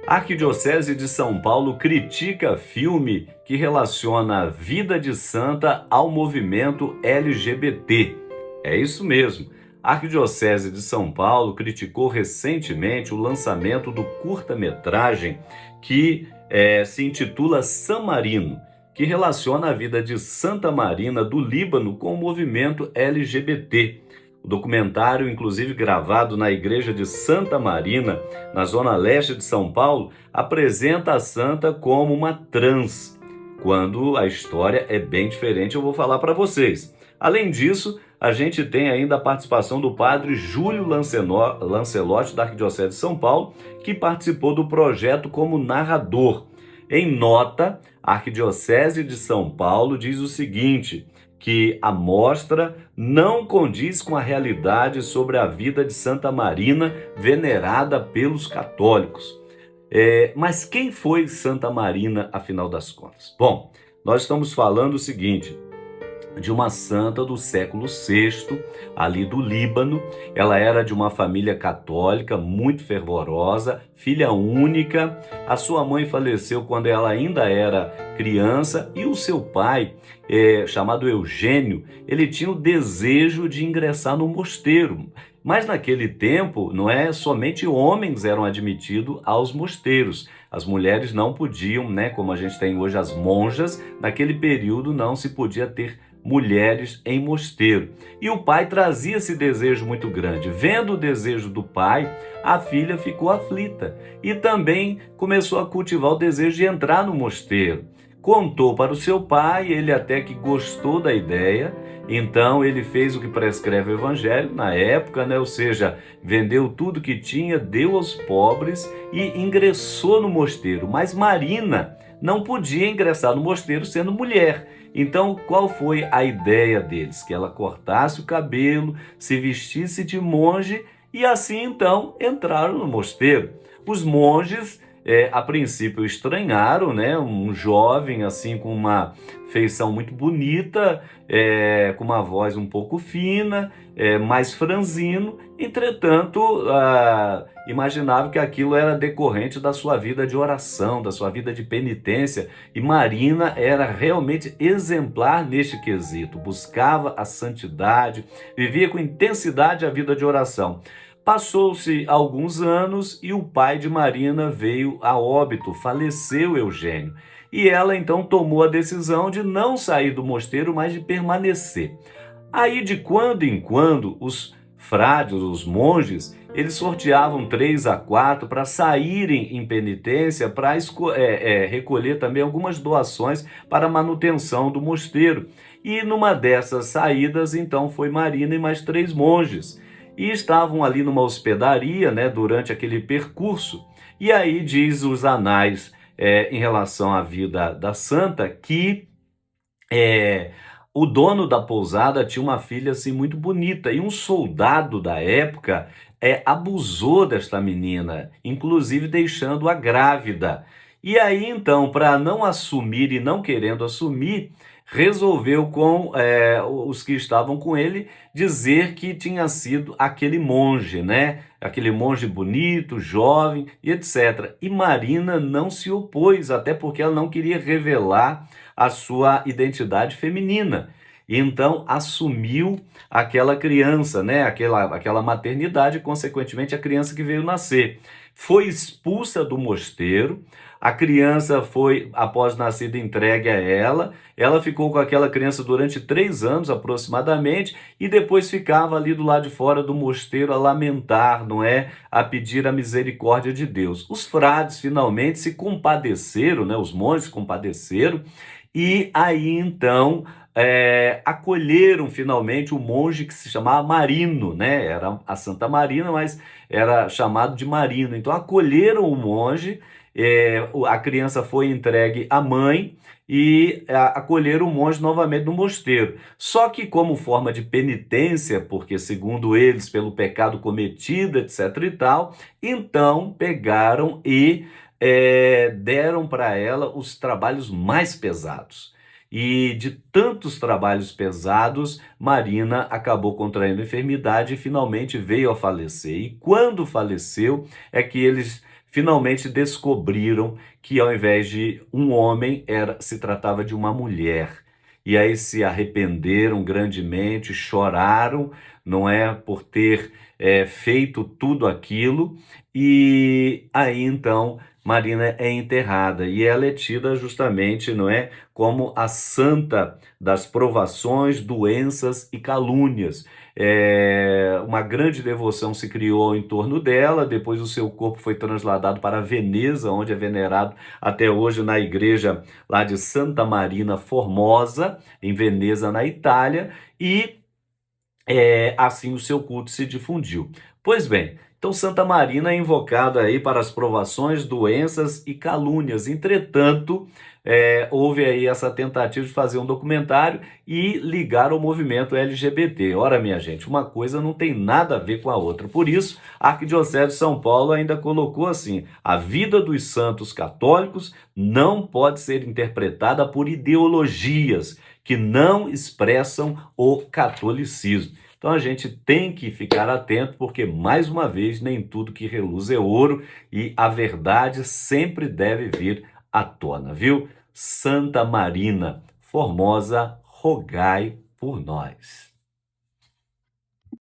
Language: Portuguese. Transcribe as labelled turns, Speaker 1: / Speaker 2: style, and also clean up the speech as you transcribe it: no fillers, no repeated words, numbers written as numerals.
Speaker 1: A Arquidiocese de São Paulo critica filme que relaciona a vida de santa ao movimento LGBT. É isso mesmo. A Arquidiocese de São Paulo criticou recentemente o lançamento do curta-metragem que se intitula San Marino, que relaciona a vida de Santa Marina do Líbano com o movimento LGBT. O documentário, inclusive gravado na igreja de Santa Marina, na zona leste de São Paulo, apresenta a santa como uma trans, quando a história é bem diferente, eu vou falar para vocês. Além disso, a gente tem ainda a participação do padre Júlio Lancelotti, da Arquidiocese de São Paulo, que participou do projeto como narrador. Em nota, a Arquidiocese de São Paulo diz o seguinte: que a mostra não condiz com a realidade sobre a vida de Santa Marina, venerada pelos católicos. Mas quem foi Santa Marina, afinal das contas? Bom, nós estamos falando o seguinte: de uma santa do século VI, ali do Líbano. Ela era de uma família católica muito fervorosa, filha única. A sua mãe faleceu quando ela ainda era criança e o seu pai, chamado Eugênio, ele tinha o desejo de ingressar no mosteiro. Mas naquele tempo, não é somente homens eram admitidos aos mosteiros. As mulheres não podiam, né, como a gente tem hoje as monjas, naquele período não se podia ter mulheres em mosteiro. E o pai trazia esse desejo muito grande. Vendo o desejo do pai, a filha ficou aflita e também começou a cultivar o desejo de entrar no mosteiro. Contou para o seu pai, ele até que gostou da ideia, então ele fez o que prescreve o evangelho na época, né? Ou seja, vendeu tudo que tinha, deu aos pobres e ingressou no mosteiro. Mas Marina não podia ingressar no mosteiro sendo mulher. Então, qual foi a ideia deles? Que ela cortasse o cabelo, se vestisse de monge e assim então entraram no mosteiro. Os monges a princípio estranharam, né? Um jovem assim com uma feição muito bonita, com uma voz um pouco fina, mais franzino. Entretanto, imaginava que aquilo era decorrente da sua vida de oração, da sua vida de penitência, e Marina era realmente exemplar neste quesito, buscava a santidade, vivia com intensidade a vida de oração. Passou-se alguns anos e o pai de Marina veio a óbito, faleceu Eugênio. E ela então tomou a decisão de não sair do mosteiro, mas de permanecer. Aí de quando em quando os frades, os monges, eles sorteavam 3 a 4 para saírem em penitência, para recolher também algumas doações para a manutenção do mosteiro. E numa dessas saídas, então, foi Marina e mais 3 monges. E estavam ali numa hospedaria, né, durante aquele percurso. E aí diz os anais, em relação à vida da santa, que o dono da pousada tinha uma filha assim muito bonita e um soldado da época abusou desta menina, inclusive deixando-a grávida. E aí então, para não assumir e não querendo assumir, resolveu com os que estavam com ele dizer que tinha sido aquele monge, né? Aquele monge bonito, jovem e etc. E Marina não se opôs, até porque ela não queria revelar a sua identidade feminina. E então assumiu aquela criança, né? Aquela maternidade, e, consequentemente, a criança que veio nascer. Foi expulsa do mosteiro, a criança foi, após nascida, entregue a ela. Ela ficou com aquela criança durante 3 anos aproximadamente e depois ficava ali do lado de fora do mosteiro a lamentar, não é? A pedir a misericórdia de Deus. Os frades finalmente se compadeceram, né? Os monges se compadeceram e aí então acolheram finalmente o monge que se chamava Marino, né? Era a Santa Marina, mas era chamado de Marino. Então acolheram o monge, a criança foi entregue à mãe e acolheram o monge novamente no mosteiro. Só que como forma de penitência, porque segundo eles, pelo pecado cometido, etc e tal, então pegaram e deram para ela os trabalhos mais pesados. E de tantos trabalhos pesados, Marina acabou contraindo enfermidade e finalmente veio a falecer. E quando faleceu, é que eles finalmente descobriram que ao invés de um homem, se tratava de uma mulher. E aí se arrependeram grandemente, choraram, não é, por ter feito tudo aquilo, e aí então Marina é enterrada e ela é tida justamente, não é, como a santa das provações, doenças e calúnias. Uma grande devoção se criou em torno dela, depois o seu corpo foi trasladado para Veneza, onde é venerado até hoje na igreja lá de Santa Marina Formosa, em Veneza, na Itália, e assim o seu culto se difundiu. Pois bem, então Santa Marina é invocada aí para as provações, doenças e calúnias. Entretanto, houve aí essa tentativa de fazer um documentário e ligar ao movimento LGBT. Ora, minha gente, uma coisa não tem nada a ver com a outra. Por isso, a Arquidiocese de São Paulo ainda colocou assim: a vida dos santos católicos não pode ser interpretada por ideologias que não expressam o catolicismo. Então a gente tem que ficar atento, porque, mais uma vez, nem tudo que reluz é ouro e a verdade sempre deve vir à tona, viu? Santa Marina Formosa, rogai por nós.